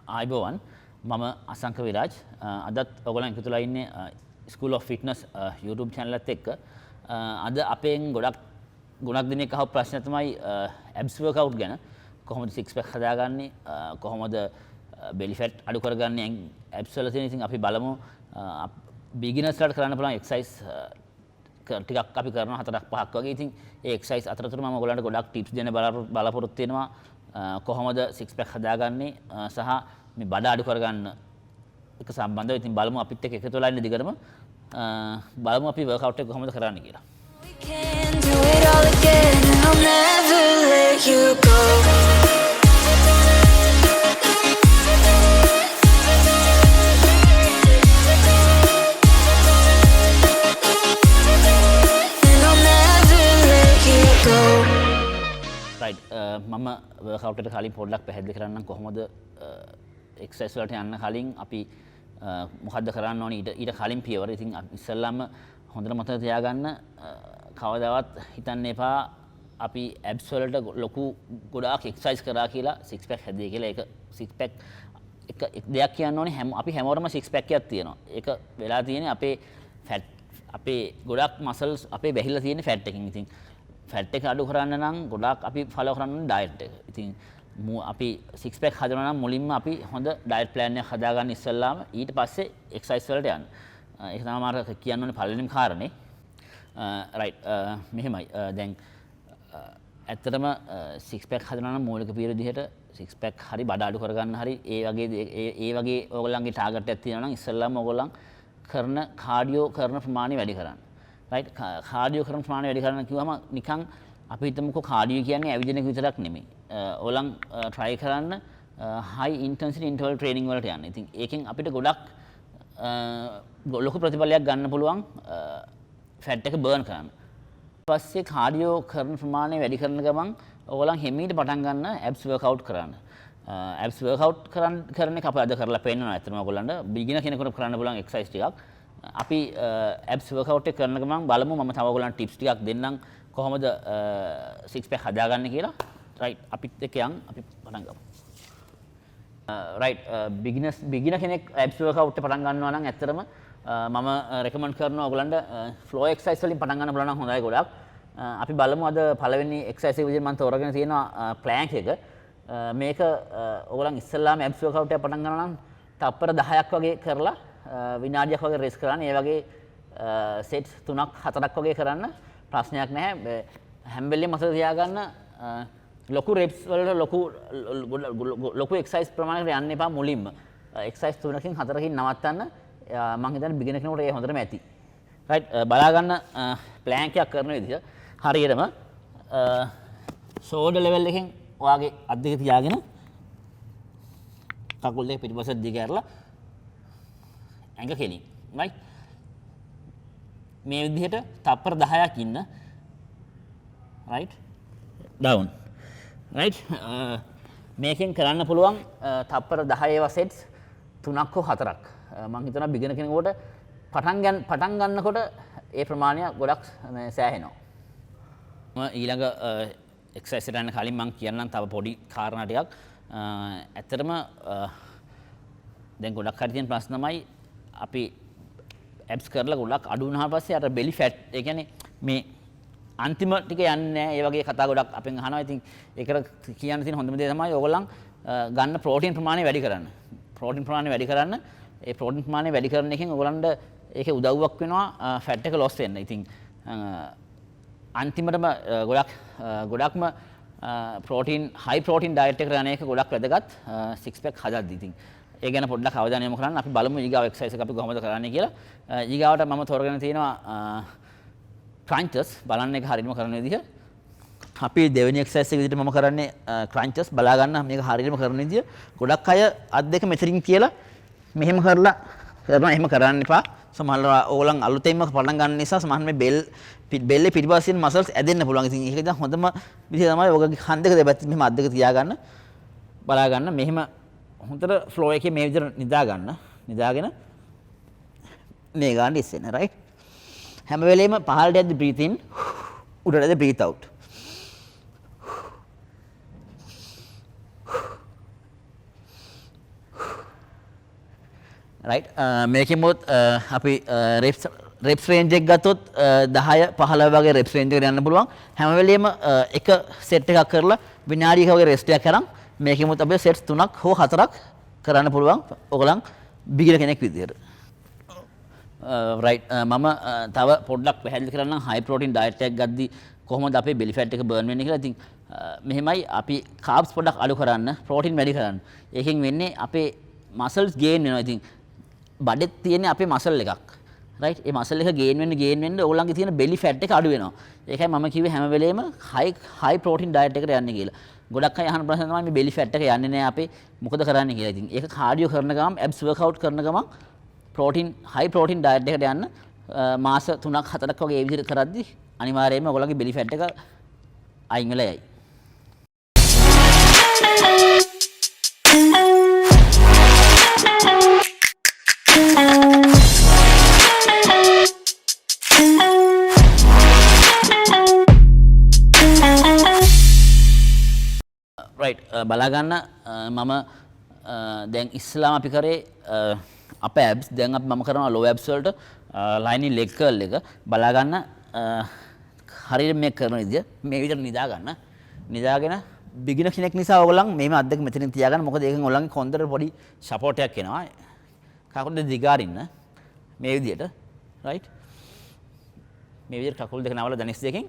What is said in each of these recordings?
ආයිබෝවන් මම අසංක විරාජ් අදත් ඔයගොල්ලන් එකතු වෙලා ඉන්නේ School of Fitness YouTube channel එකත් එක්ක අද අපෙන් ගොඩක් දිනක් අහපු ප්‍රශ්න තමයි abs workout ගැන කොහොමද six pack හදාගන්නේ කොහොමද belly fat අඩු කරගන්නේ abs වල තියෙන ඉතින් අපි බලමු beginners ලාට කරන්න පුළුවන් exercise ටිකක් අපි කරනවා 4ක් 5ක් වගේ ඉතින් ඒ exercise අතරතුර මම ඔයගොල්ලන්ට ගොඩක් tips දෙන්න බලාපොරොත්තු වෙනවා කොහොමද six pack හදාගන්නේ සහ මේ බඩ අඩු කරගන්න එක සම්බන්ධව ඉතින් බලමු අපිත් එක්ක එකතු වෙලා ඉන්න දිගටම බලමු අපි workout එක කොහොමද කරන්නේ කියලා. right මම workout එකට කලින් පොඩ්ඩක් පැහැදිලි කරන්නම් කොහොමද exercise වලට යන්න කලින් අපි මොකද්ද කරන්න ඕනේ ඊට කලින් පියවර. ඉතින් ඉස්සෙල්ලාම හොඳට මතක තියාගන්න කවදාවත් හිතන්න එපා අපි abs වලට ලොකු ගොඩාක් exercise කරා කියලා six pack හැදුවේ කියලා. ඒක six pack එක දෙයක් කියන්න ඕනේ අපි හැමෝටම six pack එකක් තියෙනවා. ඒක වෙලා තියෙන්නේ අපේ fat අපේ ගොඩක් muscles අපේ වැහිලා තියෙන්නේ fat එකකින්. ඉතින් fat එක අඩු කරන්න නම් ගොඩාක් අපි follow කරන්න ඕනේ diet එක. ඉතින් අපි six pack හදනවා නම් මුලින්ම අපි හොඳ diet plan එකක් හදාගන්න ඉස්සෙල්ලාම ඊට පස්සේ exercise වලට යන්න. ඒක තමයි මාර කියන්න ඕනේ පළවෙනිම කාරණේ. right මෙහෙමයි. දැන් ඇත්තටම six pack හදනවා නම් මූලික පියවර විදිහට six pack හරි බඩ අඩු කරගන්න හරි ඒ වගේ ඕගොල්ලන්ගේ ටාගට් එකක් තියෙනවා නම් ඉස්සෙල්ලාම ඕගොල්ලන් කරන කාඩියෝ කරන ප්‍රමාණය වැඩි කරන්න. right කාඩියෝ කරන ප්‍රමාණය වැඩි කරන්න කිව්වම නිකන් අපි හිතමුකෝ කාඩියෝ කියන්නේ ඇවිදින එක විතරක් නෙමෙයි. ඕලං try කරන්න high intensity interval training වලට යන්න. ඉතින් ඒකෙන් අපිට ගොඩක් ලොකු ප්‍රතිඵලයක් ගන්න පුළුවන් fat එක burn කරන්න. ඊපස්සේ කාඩියෝ කරන ප්‍රමාණය වැඩි කරන ගමන් ඕගොල්ලන් හිමීට පටන් ගන්න abs workout කරන්න. abs workout කරන එක අපි අද කරලා පෙන්නනවා. ඇත්තටම ඕගොල්ලන්ට beginner කෙනෙකුට කරන්න පුළුවන් exercise ටිකක්. අපි abs workout එක කරන ගමන් බලමු මම තව ඔයගොල්ලන්ට tips ටිකක් දෙන්නම් කොහොමද six pack හදාගන්නේ කියලා. right අපිත් එක්ක යන් අපි පටන් ගමු. right beginner කෙනෙක් abs workout එක පටන් ගන්නවා නම් ඇත්තටම මම recommend කරනවා ඔයගොල්ලන්ට floor exercise වලින් පටන් ගන්න බලන හොඳයි ගොඩක්. අපි බලමු අද පළවෙනි exercise එක විදිහට මම තෝරගෙන තියෙනවා plank එක. මේක ඔයගොල්ලන් ඉස්සෙල්ලාම abs workout එක පටන් ගන්නවා නම් තප්පර 10ක් වගේ කරලා විනාඩියක් වගේ rest කරන්න. ඒ වගේ sets 3ක් 4ක් වගේ කරන්න ප්‍රශ්නයක් නැහැ. හැම වෙලෙම මතක තියාගන්න ලොකු reps වලට ලොකු exercise ප්‍රමාණයකට යන්න එපා මුලින්ම. exercise 3කින් 4කින් නවත්තන්න. මම හිතන්නේ beginner කෙනෙකුට ඒ හොඳටම ඇති. right බලා ගන්න plank එකක් කරන විදිහ හරියටම shoulder level එකෙන් ඔයාගේ අත් දෙක තියාගෙන කකුල් දෙක පිටිපස්සට දිග ඇරලා ඇඟ කෙලින්. right මේ විදිහට තප්පර 10ක් ඉන්න. right down. right මේකෙන් කරන්න පුළුවන් තප්පර 10 ඒවා sets 3ක් හෝ 4ක්. මම හිතනවා beginner කෙනෙකුට පටන් ගන්නකොට ඒ ප්‍රමාණය ගොඩක් සෑහෙනවා. ඊළඟ exercise එකට යන්න කලින් මම කියන්නම් තව පොඩි කාරණා ටිකක්. ඇත්තටම දැන් ගොඩක් හරි තියෙන ප්‍රශ්න තමයි අපි abs කරලා ගොඩක් අඩු වුණාට පස්සේ අර belly fat ඒ කියන්නේ මේ අන්තිම ටික යන්නේ නැහැ. ඒ වගේ කතා ගොඩක් අපෙන් අහනවා. ඉතින් ඒකට කියන්න තියෙන හොඳම දේ තමයි ඕගොල්ලන් ගන්න ප්‍රෝටීන් ප්‍රමාණය වැඩි කරන්න. ප්‍රෝටීන් ප්‍රමාණය වැඩි කරන්න. ඒ ප්‍රෝටීන් ප්‍රමාණය වැඩි කරන එකෙන් ඕගොල්ලන්ට ඒකේ උදව්වක් වෙනවා ෆැට් එක loss වෙන්න. ඉතින් අන්තිමටම ගොඩක්ම ප්‍රෝටීන් high protein diet එකකට යන එක ගොඩක් වැදගත් six pack හදද්දි. ඉතින් ඒ ගැන පොඩ්ඩක් අවධානය යොමු කරන්න. අපි බලමු ඊගාව exercise එක අපි කොහොමද කරන්නේ කියලා. ඊගාවට මම තෝරගෙන තියෙනවා crunches බලන්න එක හරියටම කරන විදිහ. අපි දෙවෙනි exercise එක විදිහට මම කරන්නේ crunches බලා ගන්න මේක හරියටම කරන විදිහ. ගොඩක් අය අත් දෙක මෙතනින් කියලා මෙහෙම කරලා කරනවා. එහෙම කරන්න එපා. සමහරවල් ඕගොල්ලන් අලුතෙන්ම පටන් ගන්න නිසා සමහර මේ බෙල්ලේ පිටිපස්සෙන් muscles ඇදෙන්න පුළුවන්. ඉතින් ඒක ඉතින් හොඳම විදිහ තමයි ඔයගොල්ලෝ කන් දෙක දෙපැත්තෙන් මෙහෙම අත් දෙක තියාගන්න. බලා ගන්න මෙහෙම හොඳට flow එකේ මේ විදිහට නිදා ගන්න. නිදාගෙන මේ ගන්න ඉස්සෙන්න right. හැම වෙලේම පහළට යද්දි breathe in උඩට යද්දි breathe out. රයිට් මේකෙමුත් අපි රෙප්ස් රේන්ජ් එක ගත්තොත් 10 15 වගේ රෙප්ස් රේන්ජ් එකට යන්න පුළුවන්. හැම වෙලෙම එක සෙට් එකක් කරලා විනාඩියක වගේ රෙස්ට් එකක් කරන් මේකෙමුත් අපිට සෙට්ස් 3ක් හෝ 4ක් කරන්න පුළුවන්. ඔයගලන් බිගිනර් කෙනෙක් විදියට. රයිට් මම තව පොඩ්ඩක් පැහැදිලි කරන්නම් හයි ප්‍රෝටීන් ඩයට් එකක් ගද්දි කොහොමද අපේ බෙලි ෆැට් එක බර්න් වෙන්නේ කියලා. ඉතින් මෙහෙමයි අපි කාබ්ස් පොඩ්ඩක් අඩු කරන්න ප්‍රෝටීන් වැඩි කරන්න. ඒකෙන් වෙන්නේ අපේ මසල්ස් ගේන් වෙනවා. ඉතින් බඩේ තියෙන අපේ මසල් එකක්. රයිට් ඒ මසල් එක ගේන් වෙන්න ඕගොල්ලන්ගේ තියෙන බෙලි ෆැට් එක අඩු වෙනවා. ඒකයි මම කිව්වේ හැම වෙලේම හයි ප්‍රෝටීන් ඩයට් එකට යන්න කියලා. ගොඩක් අය අහන ප්‍රශ්න තමයි මේ බෙලි ෆැට් එක යන්නේ නැහැ අපේ මොකද කරන්නේ කියලා. ඉතින් ඒක කාඩියෝ කරන ගමන් ඇබ්ස් වර්ක්අවුට් කරන ගමන් හයි ප්‍රෝටීන් ඩයට් එකට යන්න මාස 3ක් 4ක් වගේ ඒ විදිහට කරද්දි අනිවාර්යයෙන්ම ඔයගොල්ලන්ගේ බෙලි ෆැට් එක අයින් වෙලා යයි. රයිට් බලා ගන්න මම දැන් ඉස්සලාම අපි කරේ අපේ ඇබ්ස් දැන් අපි මම කරනවා ලෝ ඇබ්ස් වලට ලයිනින් ලෙග් කර්ල් එක බලා ගන්න හරියට මේක කරන විදිය මේ විදිහට නිදාගෙන බිගිනර් කෙනෙක් නිසා ඔයගොල්ලන් මේම අත් දෙක මෙතනින් තියාගන්න මොකද ඒකෙන් ඔයගොල්ලන්ගේ කොන්දරට පොඩි සපෝට් එකක් එනවා කකුල් දෙක දිගාරින්න මේ විදිහට රයිට් මේ විදිහට කකුල් දෙක නවල දණිස් දෙකෙන්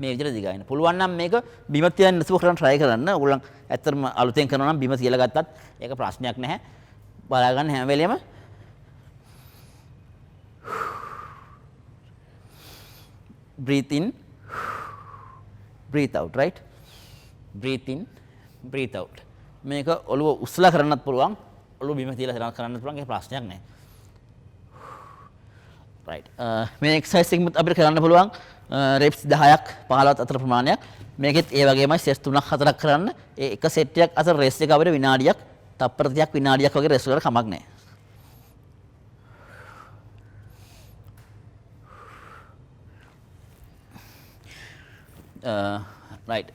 මේ විදිහට දිගාරින්න පුළුවන් නම් මේක බිම තියන්න නැතුව කරන් try කරන්න ඔයගොල්ලන් ඇත්තටම අලුතෙන් කරනවා නම් බිම තියලා ගත්තත් ඒක ප්‍රශ්නයක් නැහැ බලා ගන්න හැම වෙලෙම breathe in breathe out right breathe in breathe out මේක ඔළුව උස්සලා කරන්නත් පුළුවන් ඔළුව බිම තියලා කරන්නත් පුළුවන් ඒක ප්‍රශ්නයක් නැහැ right මේ එක්සර්සයිස් එකෙත් අපිට කරන්න පුළුවන් reps 10ක් 15ක් අතර ප්‍රමාණයක් මේකෙත් ඒ වගේමයි සෙට් 3ක් 4ක් කරන්න ඒ එක සෙට් එකක් අතර රෙස්ට් එක අපිට විනාඩියක් තප්පර 30ක් විනාඩියක් වගේ රෙස්ට් කරලා කමක් නැහැ රයිට්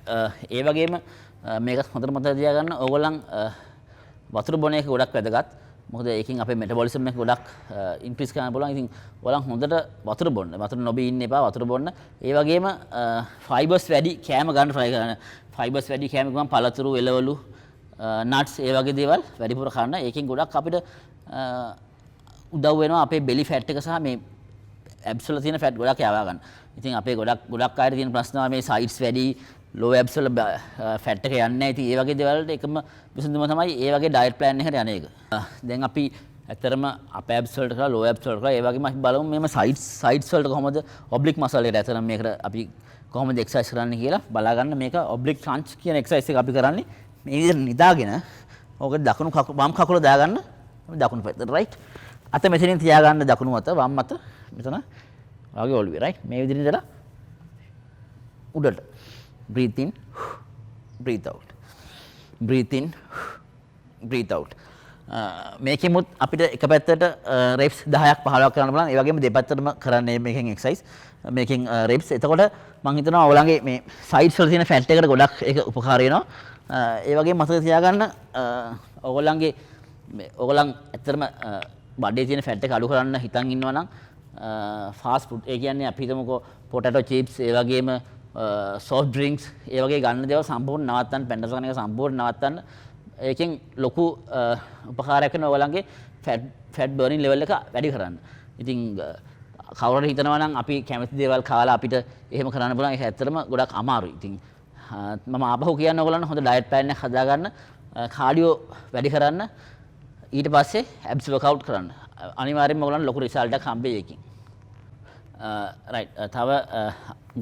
ඒ වගේම මේකත් හොඳට මතක තියාගන්න ඕගොල්ලන් වතුර බොන එක ගොඩක් වැදගත් මොකද ඒකෙන් අපේ මෙටබොලිසම් එක ගොඩක් ඉන්ක්‍රීස් කරන්න පුළුවන්. ඉතින් ඔයාලන් හොඳට වතුර බොන්න. වතුර නොබී ඉන්න එපා වතුර බොන්න. ඒ වගේම ෆයිබර්ස් වැඩි කෑම ගන්න try කරන්න. ෆයිබර්ස් වැඩි කෑම ගමන් පළතුරු, එළවලු, නට්ස් ඒ වගේ දේවල් වැඩිපුර කන්න. ඒකෙන් ගොඩක් අපිට උදව් වෙනවා අපේ බෙලි ෆැට් එක සහ මේ ඇබ්ස් වල තියෙන ෆැට් ගොඩක් යවා ගන්න. ඉතින් අපේ ගොඩක් අයට තියෙන ප්‍රශ්න මේ සයිඩ්ස් වැඩි ලෝ ඇබ්ස් වල ෆැට් එක යන්නේ නැහැ. ඉතින් ඒ වගේ දේවල් වලට එකම විසඳුම තමයි ඒ වගේ ඩයට් ප්ලෑන් එකකට යන එක. දැන් අපි ඇත්තටම අප ඇබ්ස් වලට කරලා ලෝ ඇබ්ස් වලට කරලා ඒ වගේම අපි බලමු මේම සයිඩ්ස් වලට කොහොමද ඔබ්ලික් මසල් එකට ඇත්තටම මේකට අපි කොහොමද එක්සර්සයිස් කරන්න කියලා බලා ගන්න. මේක ඔබ්ලික් ක්‍රන්ච් කියන එක්සර්සයිස් එක අපි කරන්නේ මේ විදිහට නිදාගෙන ඕක දකුණු කකුල වම් කකුල දාගන්න දකුණු පැත්තට රයිට් අත මෙතනින් තියාගන්න දකුණු අත වම් අත මෙතන වගේ ඔළුවේ රයිට් මේ විදිහට ඉඳලා උඩට breathe in breathe out breathe in breathe out මේකෙමුත් අපිට එක පැත්තට reps 10ක් 15ක් කරන්න බලන්න ඒ වගේම දෙපැත්තටම කරන්න මේකෙන් exercise මේකෙන් reps එතකොට මම හිතනවා ඔයගලගේ මේ sides වල තියෙන fat එකට ගොඩක් ඒක උපකාර වෙනවා ඒ වගේම මතක තියාගන්න ඔයගලන් ඇත්තටම බඩේ තියෙන fat එක අඩු කරන්න හිතන් ඉන්නවා නම් fast food ඒ කියන්නේ අපි හිතමුකෝ potato chips ඒ වගේම soft drinks ඒ වගේ ගන්න දේවල් සම්පූර්ණ නවත්තන්න පැන්ඩස් කන එක සම්පූර්ණ නවත්තන්න ඒකෙන් ලොකු උපකාරයක් වෙනවා ඔයගලන්ගේ ෆැට් බර්නින් ලෙවල් එක වැඩි කරන්න. ඉතින් කවුරුහරි හිතනවා නම් අපි කැමති දේවල් කාලා අපිට එහෙම කරන්න පුළුවන් ඒක ඇත්තටම ගොඩක් අමාරුයි. ඉතින් මම ආපහු කියන්නේ ඔයගලන්ට හොඳ ඩයට් ප්ලෑන් එකක් හදාගන්න කාඩියෝ වැඩි කරන්න ඊට පස්සේ ඇබ්ස් වර්ක්අවුට් කරන්න. අනිවාර්යයෙන්ම ඔයගලන්ට ලොකු රිසල්ට් එකක් හම්බෙයි ඒකෙන්. රයිට් තව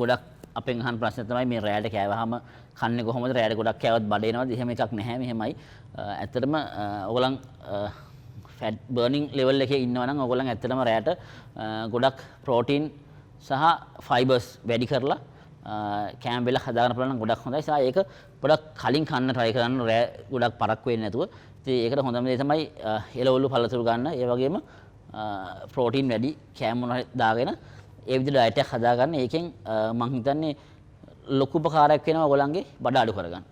ගොඩක් අපෙන් අහන ප්‍රශ්න තමයි මේ රෑට කෑවහම කන්නේ කොහොමද රෑට ගොඩක් කෑවත් බඩ එනවද එහෙම එකක් නැහැ මෙහෙමයි ඇත්තටම ඔයගලන් ෆැට් බර්නින් ලෙවල් එකේ ඉන්නවා නම් ඔයගලන් ඇත්තටම රෑට ගොඩක් ප්‍රෝටීන් සහ ෆයිබර්ස් වැඩි කරලා කෑම වේල හදාගන්න පුළුවන් නම් ගොඩක් හොඳයි සහ ඒක ගොඩක් කලින් කන්න try කරන්න රෑ ගොඩක් පරක් වෙන්නේ නැතුව ඉතින් ඒකට හොඳම දේ තමයි එළවලු පළතුරු ගන්න ඒ වගේම ප්‍රෝටීන් වැඩි කෑම මොනවා දාගෙන ඒ විදිහට ඩයට් එකක් හදාගන්න. ඒකෙන් මම හිතන්නේ ලොකු උපකාරයක් වෙනවා ඔයගොල්ලන්ගේ බඩ අඩු කරගන්න.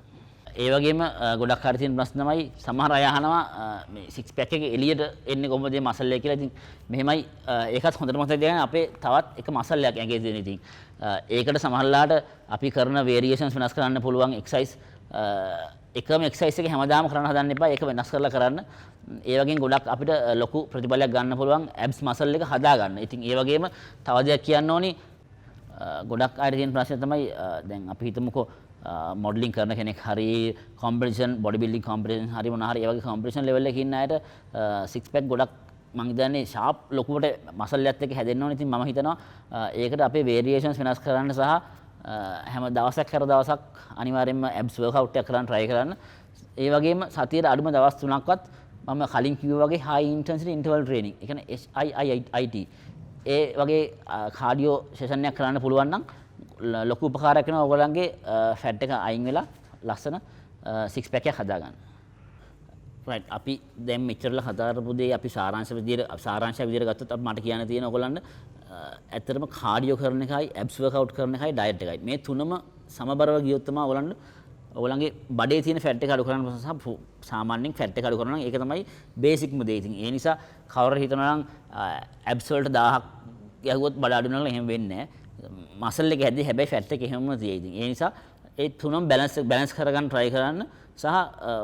ඒ වගේම ගොඩක් හරි තියෙන ප්‍රශ්න තමයි සමහර අය අහනවා මේ සික්ස් පැක් එක එළියට එන්නේ කොහොමද මේ මසල් එක කියලා. ඉතින් මෙහෙමයි ඒකත් හොඳට මතක තියාගන්න අපේ තවත් එක මසල් එකක් ඇඟේ තියෙන. ඉතින් ඒකට සමහරලාට අපි කරන වේරියේෂන්ස් වෙනස් කරන්න පුළුවන් එක්සර්සයිස් එකම එක්සර්සයිස් එක හැමදාම කරන්න හදන්න එපා. ඒක වෙනස් කරලා කරන්න. ඒ වගේම ගොඩක් අපිට ලොකු ප්‍රතිඵලයක් ගන්න පුළුවන් ඇබ්ස් මසල් එක හදා ගන්න. ඉතින් ඒ වගේම තව දෙයක් කියන්න ඕනි ගොඩක් අයට තියෙන ප්‍රශ්නය තමයි දැන් අපි හිතමුකෝ මොඩලින් කරන කෙනෙක් හරි කොම්පිටිෂන් බොඩි බිල්ඩින් කොම්පිටිෂන් හරි මොනවා හරි ඒ වගේ කොම්පිටිෂන් ලෙවල් එකේ ඉන්න අයට සික්ස් පැක් ගොඩක් මම හිතන්නේ ෂාප් ලොකුවට මසල් එකත් එක්ක හැදෙන්න ඕනේ. ඉතින් මම හිතනවා ඒකට අපේ වේරියේෂන්ස් වෙනස් කරන්න සහ හැම දවසක් කර දවසක් අනිවාර්යයෙන්ම ඇබ්ස් වර්ක්අවුට් එකක් කරන්න try කරන්න. ඒ වගේම සතියේ අඩුම දවස් 3ක්වත් මම කලින් කිව්වා වගේ high intensity interval training. ඒ කියන්නේ HIIT ඒ වගේ කාඩියෝ සෙෂන් එකක් කරන්න පුළුවන් නම් ලොකු උපකාරයක් වෙනවා ඔයගොල්ලන්ගේ ෆැට් එක අයින් වෙලා ලස්සන සික්ස් පැක් එකක් හදාගන්න. රයිට් අපි දැන් මෙච්චරලා කතා කරපු දේ අපි සාරාංශයක් විදියට ගත්තොත් අපි මට කියන්න තියෙන ඔයගොල්ලන්ට ඇත්තටම කාඩියෝ කරන එකයි ඇබ්ස් වර්ක්අවුට් කරන එකයි ඩයට් එකයි මේ තුනම සමබරව ගියොත් තමයි ඔයගොල්ලන්ගේ බඩේ තියෙන ෆැට් එක අඩු කරන්න සහ සාමාන්‍යයෙන් ෆැට් එක අඩු කරනවා නම් ඒක තමයි බේසික්ම දේ. ඉතින් ඒ නිසා කවුරු හිතනවා නම් ඇබ්ස් වලට 1000ක් යහුවොත් බඩ අඩු වෙනවා එහෙම වෙන්නේ නැහැ. මසල් එක හැදේ හැබැයි ෆැට් එක එහෙමම තියෙයි. ඉතින් ඒ නිසා ඒ තුනම බැලන්ස් කරගන්න try කරන්න සහ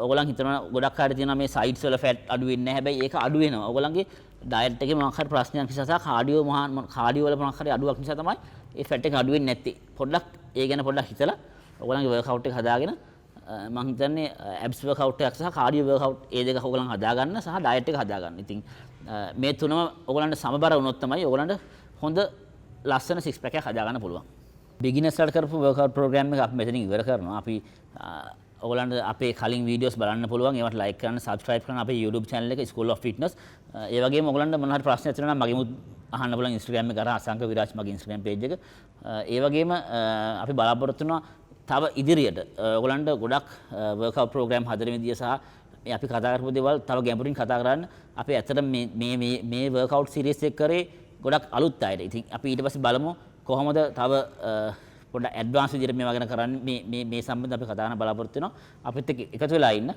ඔයගොල්ලන් හිතනවා ගොඩක් අය තියෙනවා මේ සයිඩ්ස් වල ෆැට් අඩු වෙන්නේ නැහැ. හැබැයි ඒක අඩු වෙනවා. ඔයගොල්ලන්ගේ ඩයට් එකේ මොකක් හරි ප්‍රශ්නයක් නිසා සහ කාඩියෝ වල මොකක් හරි අඩුවක් නිසා තමයි ඒ ෆැට් එක අඩු වෙන්නේ නැත්තේ. පොඩ්ඩක් ඒ ගැන පොඩ්ඩක් හිතලා ඔයගොල්ලන්ගේ වර්ක්අවුට් එක හදාගෙන මම හිතන්නේ ඇබ්ස් වර්ක්අවුට් එකක් සහ කාඩියෝ වර්ක්අවුට් ඒ දෙක ඔයගොල්ලන් හදාගන්න සහ ඩයට් එක හදාගන්න. ඉතින් මේ තුනම ඔයගොල්ලන්ට සමබර වුණොත් තමයි ඔයගොල්ලන්ට හොඳ ලස්සන සික්ස් පැක් එකක් හදාගන්න පුළුවන්. බිගිනර්ස්ලාට කරපු වර්ක්අවුට් ප්‍රෝග්‍රෑම් එක අපි මෙතනින් ඉවර කරනවා. අපි ඔයගොල්ලන්ට අපේ කලින් වීඩියෝස් බලන්න පුළුවන්. ඒවට ලයික් කරන්න, සබ්ස්ක්‍රයිබ් කරන්න අපේ YouTube channel එක School of Fitness. ඒ වගේම ඔයගොල්ලන්ට මොනවා හරි ප්‍රශ්නයක් තියෙනවා නම් මගෙමුත් අහන්න පුළුවන් Instagram එක කරා අසංක විරාජ් මගේ Instagram page එක. ඒ වගේම අපි බලාපොරොත්තු වෙනවා තව ඉදිරියට ඔයගොල්ලන්ට ගොඩක් වර්ක්අවුට් ප්‍රෝග්‍රෑම් හදන විදිය සහ මේ අපි කතා කරපු දේවල් තව ගැඹුරින් කතා කරන්න. අපි ඇත්තට මේ වර්ක්අවුට් සීරීස් එක කරේ ගොඩක් අලුත් අයට. ඉතින් අපි ඊට පස්සේ බලමු කොහොමද තව පොඩ්ඩක් ඇඩ්වාන්ස් විදිහට මේවා ගැන කරන්නේ මේ සම්බන්ධව අපි කතා කරන්න බලාපොරොත්තු වෙනවා. අපිත් එක්ක එකතු වෙලා ඉන්න.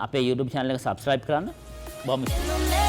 අපේ YouTube channel එක subscribe කරන්න. බොහොම ස්තුතියි.